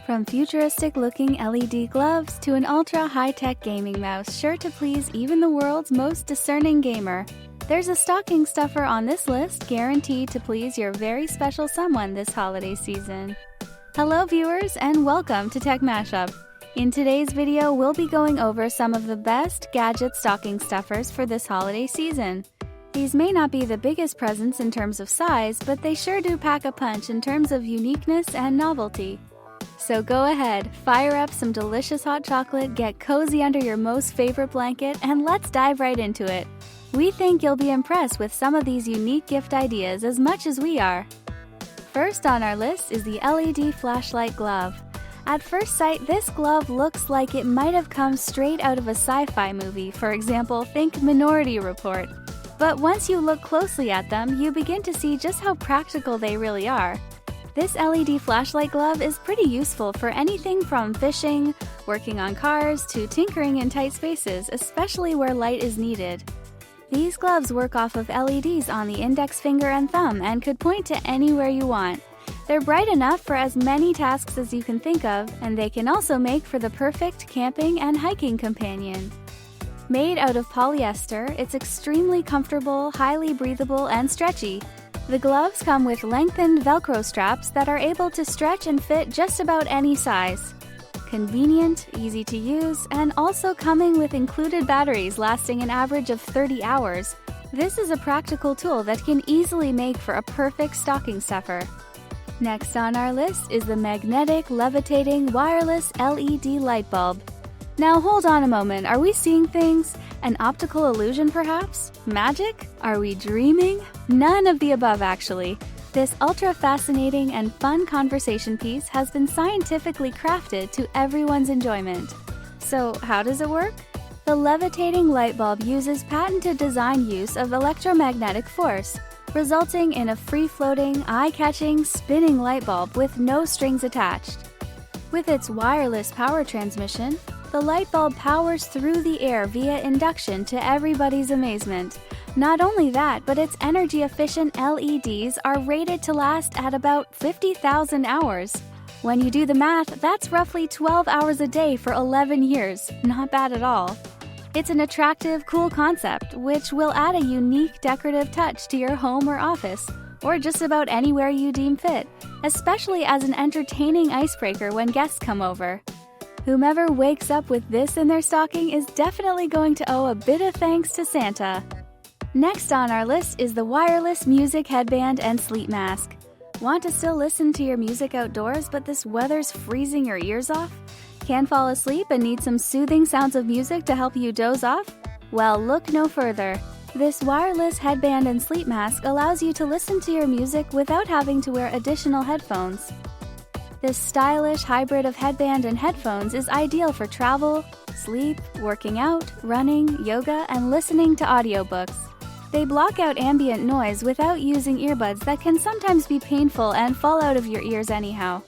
From futuristic-looking LED gloves to an ultra-high-tech gaming mouse sure to please even the world's most discerning gamer, there's a stocking stuffer on this list guaranteed to please your very special someone this holiday season. Hello viewers and welcome to Tech Mashup. In today's video, we'll be going over some of the best Gadget stocking stuffers for this holiday season. These may not be the biggest presents in terms of size, but they sure do pack a punch in terms of uniqueness and novelty. So go ahead, fire up some delicious hot chocolate, get cozy under your most favorite blanket, and let's dive right into it. We think you'll be impressed with some of these unique gift ideas as much as we are. First on our list is the LED flashlight glove. At first sight, this glove looks like it might have come straight out of a sci-fi movie, for example, think Minority Report. But once you look closely at them, you begin to see just how practical they really are. This LED flashlight glove is pretty useful for anything from fishing, working on cars, to tinkering in tight spaces, especially where light is needed. These gloves work off of LEDs on the index finger and thumb and could point to anywhere you want. They're bright enough for as many tasks as you can think of, and they can also make for the perfect camping and hiking companion. Made out of polyester, it's extremely comfortable, highly breathable, and stretchy. The gloves come with lengthened Velcro straps that are able to stretch and fit just about any size. Convenient, easy to use, and also coming with included batteries lasting an average of 30 hours. This is a practical tool that can easily make for a perfect stocking stuffer. Next on our list is the magnetic, levitating, wireless LED light bulb. Now hold on a moment, are we seeing things? An optical illusion perhaps? Magic? Are we dreaming? None of the above actually. This ultra-fascinating and fun conversation piece has been scientifically crafted to everyone's enjoyment. So how does it work? The levitating light bulb uses patented design use of electromagnetic force, resulting in a free-floating, eye-catching, spinning light bulb with no strings attached. With its wireless power transmission, the light bulb powers through the air via induction to everybody's amazement. Not only that, but its energy-efficient LEDs are rated to last at about 50,000 hours. When you do the math, that's roughly 12 hours a day for 11 years. Not bad at all. It's an attractive, cool concept, which will add a unique decorative touch to your home or office, or just about anywhere you deem fit, especially as an entertaining icebreaker when guests come over. Whomever wakes up with this in their stocking is definitely going to owe a bit of thanks to Santa. Next on our list is the wireless music headband and sleep mask. Want to still listen to your music outdoors, but this weather's freezing your ears off? Can't fall asleep and need some soothing sounds of music to help you doze off? Well, look no further. This wireless headband and sleep mask allows you to listen to your music without having to wear additional headphones. This stylish hybrid of headband and headphones is ideal for travel, sleep, working out, running, yoga, and listening to audiobooks. They block out ambient noise without using earbuds that can sometimes be painful and fall out of your ears anyhow.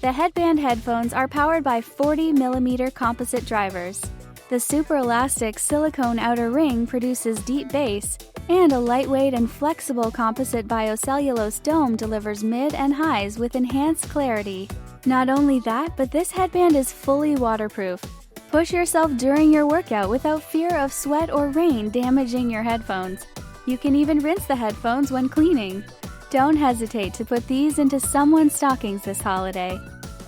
The headband headphones are powered by 40mm composite drivers. The super elastic silicone outer ring produces deep bass, and a lightweight and flexible composite biocellulose dome delivers mid and highs with enhanced clarity. Not only that, but this headband is fully waterproof. Push yourself during your workout without fear of sweat or rain damaging your headphones. You can even rinse the headphones when cleaning. Don't hesitate to put these into someone's stockings this holiday.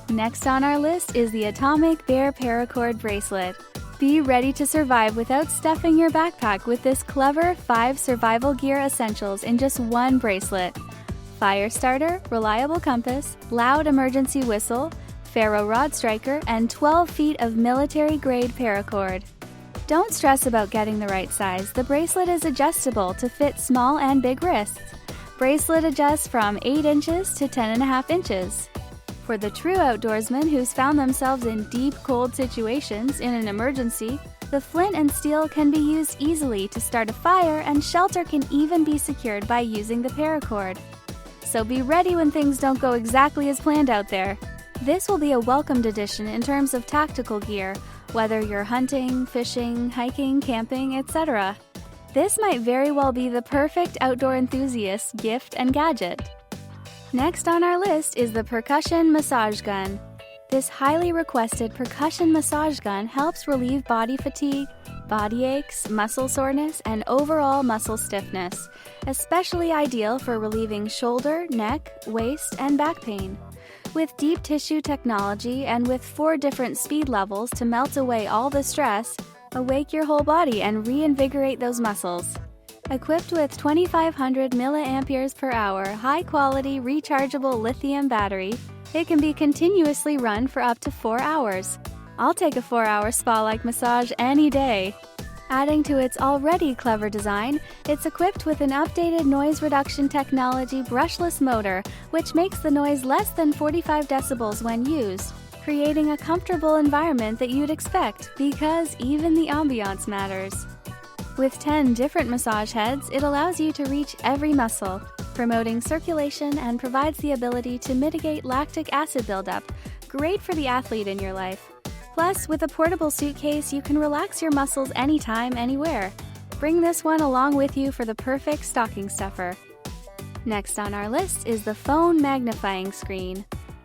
Next on our list is the Atomic Bear PARACORD bracelet. Be ready to survive without stuffing your backpack with this clever 5 survival gear essentials in just one bracelet. Fire starter, reliable compass, loud emergency whistle, ferro rod striker, and 12 feet of military-grade paracord. Don't stress about getting the right size. The bracelet is adjustable to fit small and big wrists. Bracelet adjusts from 8 inches to 10.5 inches. For the true outdoorsman who's found themselves in deep cold situations in an emergency, the flint and steel can be used easily to start a fire, and shelter can even be secured by using the paracord. So be ready when things don't go exactly as planned out there. This will be a welcomed addition in terms of tactical gear, whether you're hunting, fishing, hiking, camping, etc. This might very well be the perfect outdoor enthusiast gift and gadget. Next on our list is the PERCUSSION massage gun. This highly requested percussion massage gun helps relieve body fatigue, body aches, muscle soreness, and overall muscle stiffness, especially ideal for relieving shoulder, neck, waist, and back pain. With deep tissue technology and with 4 different speed levels to melt away all the stress, awake your whole body and reinvigorate those muscles. Equipped with 2500 mAh high-quality rechargeable lithium battery, it can be continuously run for up to 4 hours. I'll take a 4-hour spa-like massage any day. Adding to its already clever design, it's equipped with an updated noise reduction technology brushless motor, which makes the noise less than 45 decibels when used, creating a comfortable environment that you'd expect because even the ambiance matters. With 10 different massage heads, it allows you to reach every muscle, promoting circulation and provides the ability to mitigate lactic acid buildup, great for the athlete in your life. Plus, with a portable suitcase, you can relax your muscles anytime, anywhere. Bring this one along with you for the perfect stocking stuffer. Next on our list is the phone magnifying screen.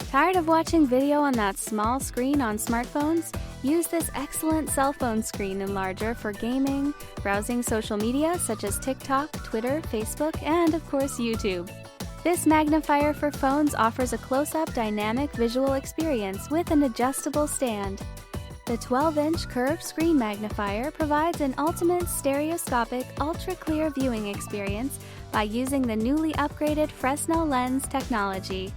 Tired of watching video on that small screen on smartphones? Use this excellent cell phone screen enlarger for gaming, browsing social media such as TikTok, Twitter, Facebook, and of course YouTube. This magnifier for phones offers a close-up dynamic visual experience with an adjustable stand. The 12-inch curved screen magnifier provides an ultimate stereoscopic ultra-clear viewing experience by using the newly upgraded Fresnel lens technology.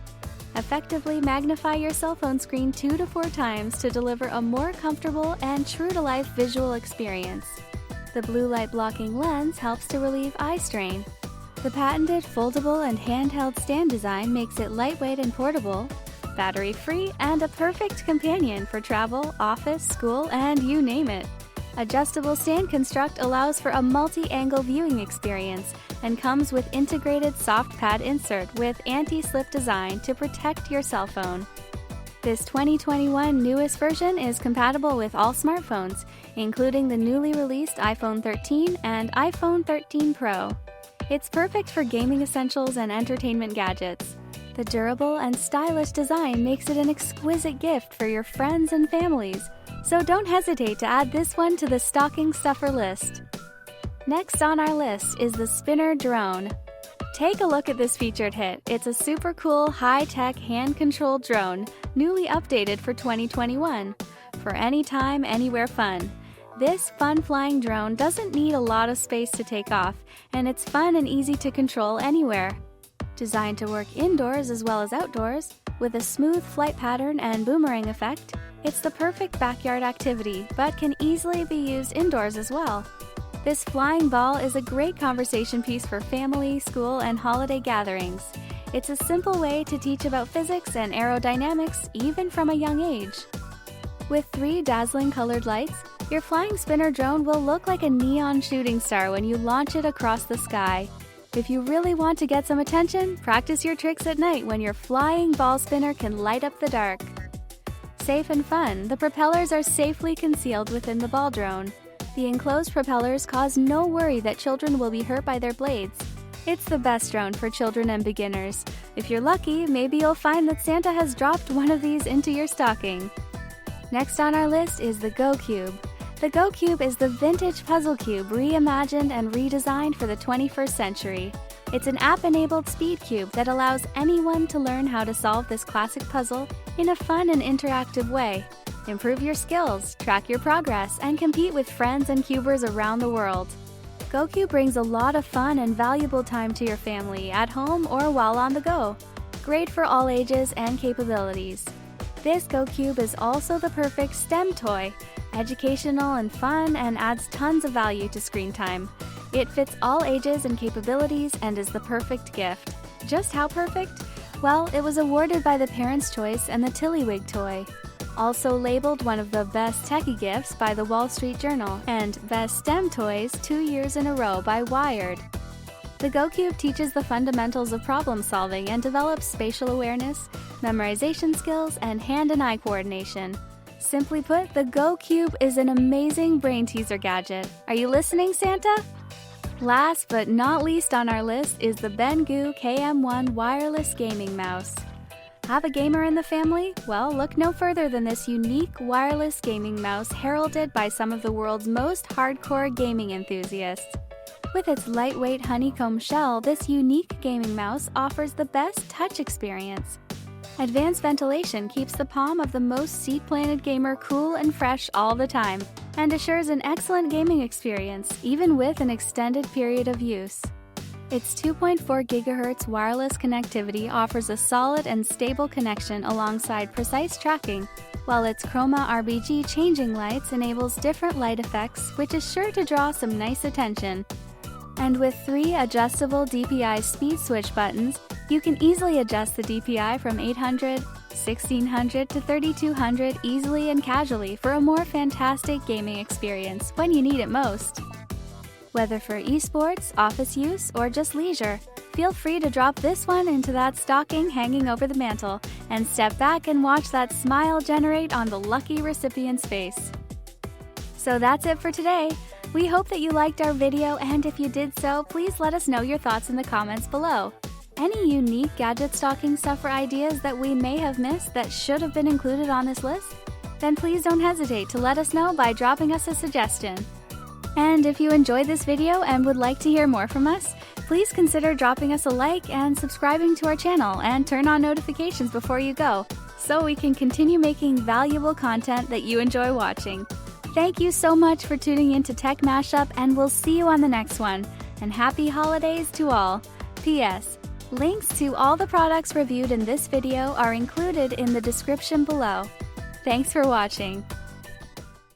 Effectively magnify your cell phone screen 2 to 4 times to deliver a more comfortable and true-to-life visual experience. The blue light blocking lens helps to relieve eye strain. The patented foldable and handheld stand design makes it lightweight and portable, battery-free, and a perfect companion for travel, office, school, and you name it. Adjustable stand construct allows for a multi-angle viewing experience and comes with integrated soft pad insert with anti-slip design to protect your cell phone. This 2021 newest version is compatible with all smartphones, including the newly released iPhone 13 and iPhone 13 Pro. It's perfect for gaming essentials and entertainment gadgets. The durable and stylish design makes it an exquisite gift for your friends and families, so don't hesitate to add this one to the stocking stuffer list. Next on our list is the Spinner Drone. Take a look at this featured hit. It's a super cool, high-tech, hand-controlled drone, newly updated for 2021, for anytime, anywhere fun. This fun-flying drone doesn't need a lot of space to take off, and it's fun and easy to control anywhere. Designed to work indoors as well as outdoors, with a smooth flight pattern and boomerang effect, it's the perfect backyard activity, but can easily be used indoors as well. This flying ball is a great conversation piece for family, school, and holiday gatherings. It's a simple way to teach about physics and aerodynamics even from a young age. With 3 dazzling colored lights, your flying spinner drone will look like a neon shooting star when you launch it across the sky. If you really want to get some attention, practice your tricks at night when your flying ball spinner can light up the dark. Safe and fun, the propellers are safely concealed within the ball drone. The enclosed propellers cause no worry that children will be hurt by their blades. It's the best drone for children and beginners. If you're lucky, maybe you'll find that Santa has dropped one of these into your stocking. Next on our list is the GOCUBE. The GOCUBE is the vintage puzzle cube reimagined and redesigned for the 21st century. It's an app-enabled speed cube that allows anyone to learn how to solve this classic puzzle in a fun and interactive way. Improve your skills, track your progress, and compete with friends and cubers around the world. GOCUBE brings a lot of fun and valuable time to your family, at home or while on the go. Great for all ages and capabilities. This GOCUBE is also the perfect STEM toy, educational and fun, and adds tons of value to screen time. It fits all ages and capabilities and is the perfect gift. Just how perfect? Well, it was awarded by the Parents' Choice and the Tillywig toy. Also labeled one of the best techie gifts by the Wall Street Journal and Best STEM Toys 2 years in a row by Wired. The GOCUBE teaches the fundamentals of problem solving and develops spatial awareness, memorization skills, and hand and eye coordination. Simply put, the GOCUBE is an amazing brain teaser gadget. Are you listening, Santa? Last but not least on our list is the BenQ KM1 wireless gaming mouse. Have a gamer in the family? Well, look no further than this unique wireless gaming mouse heralded by some of the world's most hardcore gaming enthusiasts. With its lightweight honeycomb shell, this unique gaming mouse offers the best touch experience. Advanced ventilation keeps the palm of the most seat-planted gamer cool and fresh all the time, and assures an excellent gaming experience, even with an extended period of use. Its 2.4 GHz wireless connectivity offers a solid and stable connection alongside precise tracking, while its Chroma RGB changing lights enables different light effects, which is sure to draw some nice attention. And with 3 adjustable DPI speed switch buttons, you can easily adjust the DPI from 800, 1600 to 3200 easily and casually for a more fantastic gaming experience when you need it most. Whether for esports, office use, or just leisure, feel free to drop this one into that stocking hanging over the mantle and step back and watch that smile generate on the lucky recipient's face. So that's it for today. We hope that you liked our video, and if you did so, please let us know your thoughts in the comments below. Any unique gadget stocking stuffer ideas that we may have missed that should have been included on this list? Then please don't hesitate to let us know by dropping us a suggestion. And if you enjoyed this video and would like to hear more from us, please consider dropping us a like and subscribing to our channel and turn on notifications before you go, so we can continue making valuable content that you enjoy watching. Thank you so much for tuning in to Tech Mashup, and we'll see you on the next one. And happy holidays to all. P.S. Links to all the products reviewed in this video are included in the description below. Thanks for watching.